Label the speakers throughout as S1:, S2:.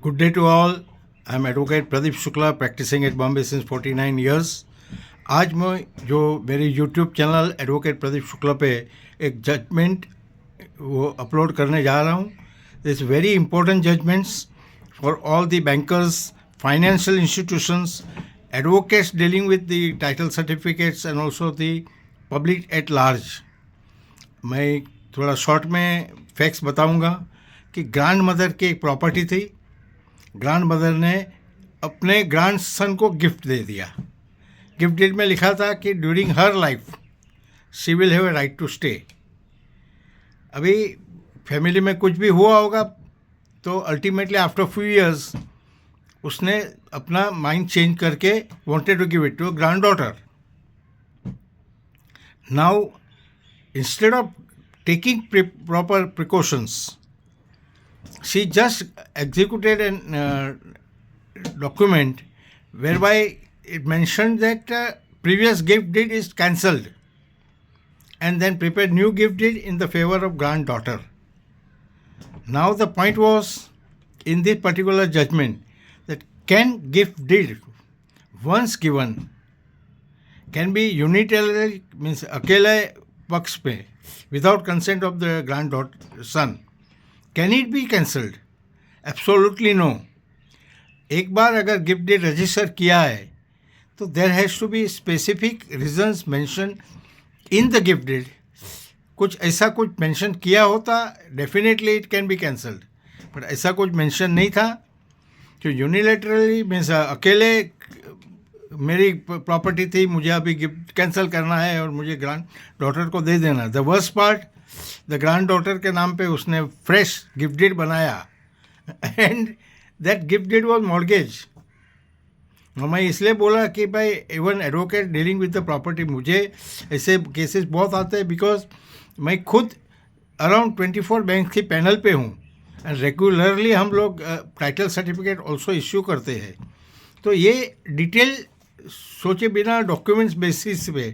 S1: Good day to all. I'm Advocate Pradeep Shukla, practicing at Bombay since 49 years. आज मैं जो मेरे YouTube channel advocate Pradeep Shukla पे एक जजमेंट वो अपलोड करने जा रहा हूँ. This very important judgments for all the bankers, financial institutions, advocates dealing with the title certificates and also the public at large. मैं थोड़ा शॉर्ट में फैक्ट्स बताऊंगा कि ग्रैंड मदर की एक प्रॉपर्टी थी. ग्रैंड मदर ने अपने ग्रैंड सन को गिफ्ट दे दिया. गिफ्ट डीड में लिखा था कि during her life she will have a right to stay. अभी फैमिली में कुछ भी हुआ होगा तो अल्टीमेटली आफ्टर फ्यू इयर्स उसने अपना माइंड चेंज करके wanted to give it to granddaughter. Now instead of taking proper precautions, she just executed a document whereby it mentioned that previous gift deed is cancelled and then prepared new gift deed in the favor of granddaughter. Now the point was in this particular judgment that can gift deed once given can be unilaterally, means अकेले पक्ष पे without consent of the granddaughter son. Can it be cancelled? Absolutely no. एक बार अगर gift deed register किया है तो there has to be specific reasons mention in the gift deed. कुछ ऐसा कुछ मेंशन किया होता definitely it can be cancelled, but ऐसा कुछ मेंशन नहीं था. जो यूनिलेटरली मीन्स अकेले मेरी प्रॉपर्टी थी, मुझे अभी गिफ्ट कैंसिल करना है और मुझे ग्रैंड डॉटर को दे देना. The worst part, the granddaughter के नाम पे उसने फ्रेश गिफ्ट डीड बनाया and that gift deed was mortgage. मैं इसलिए बोला कि भाई even advocate dealing with the property, मुझे ऐसे केसेस बहुत आते हैं बिकॉज मैं खुद अराउंड 24 बैंक की पैनल पे हूँ एंड रेगुलरली हम लोग टाइटल सर्टिफिकेट ऑल्सो इश्यू करते हैं. तो ये डिटेल सोचे बिना डॉक्यूमेंट्स बेसिस पे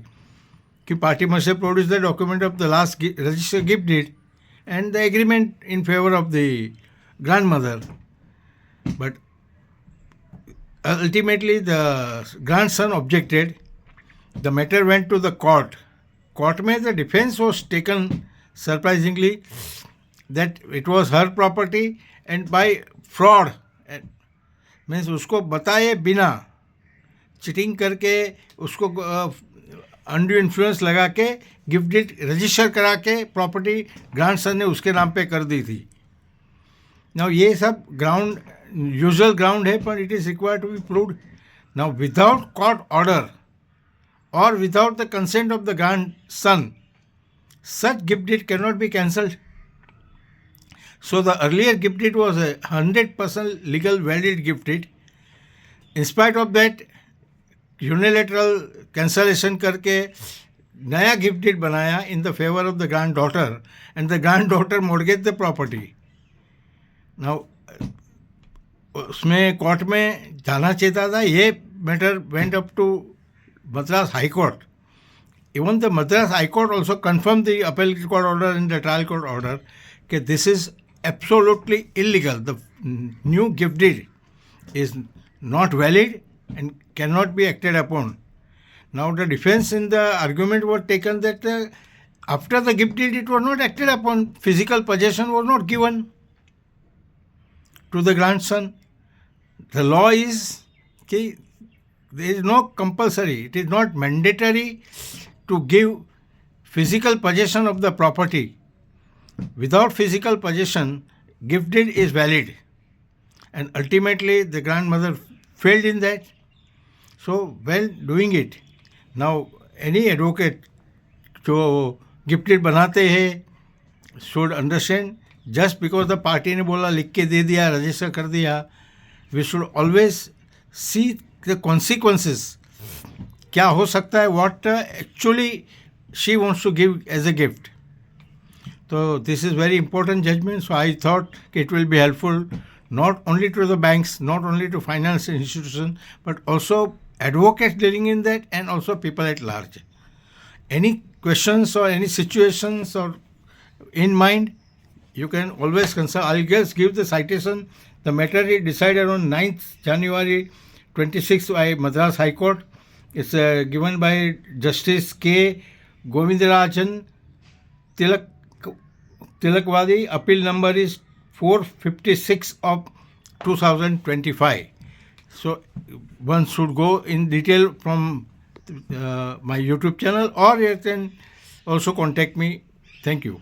S1: कि party must have produce the document of the last register gift deed and the agreement in favour of the grandmother, but ultimately the grandson objected. The matter went to the court. Court में the defense was taken surprisingly that it was her property and by fraud, means उसको बताए बिना cheating करके उसको undue influence लगा के gift deed register करा के प्रॉपर्टी ग्रैंडसन ने उसके नाम पे कर दी थी. नाउ ये सब ग्राउंड यूजुअल ग्राउंड है, पर it is required to be proved. Now without court order और without the consent of the grandson, such gift deed cannot be cancelled. So the earlier gift deed was a 100% legal valid gift deed. In spite of that, unilateral cancellation करके नया gift deed बनाया in the favor of the granddaughter and the granddaughter mortgaged the property. Now उसमें court में जाना चाहता था. ये matter went up to Madras high court. Even the Madras High Court also confirmed the appellate court order and the trial court order that this is absolutely illegal. The new gift deed is not valid and cannot be acted upon. Now the defense in the argument was taken that after the gift deed it was not acted upon, physical possession was not given to the grandson. The law is that there is no compulsory, it is not mandatory to give physical possession of the property. Without physical possession, gift deed is valid. And ultimately, the grandmother failed in that. So, while doing it, now any advocate जो gift deed बनाते हैं should understand, just because the party ने बोला लिख के दे दिया, register कर दिया, we should always see the consequences. क्या हो सकता है, what actually she wants to give as a gift. So this is very important judgment. So I thought it will be helpful not only to the banks, not only to financial institutions, but also advocates dealing in that and also people at large. Any questions or any situations or in mind, you can always consult. I'll just give the citation The matter is decided on 9th January 26 by Madras High Court. It's given by Justice K. Govindarajan Tilakwadi. Appeal number is 456 of 2025. So one should go in detail from my YouTube channel, or you can also contact me. Thank you.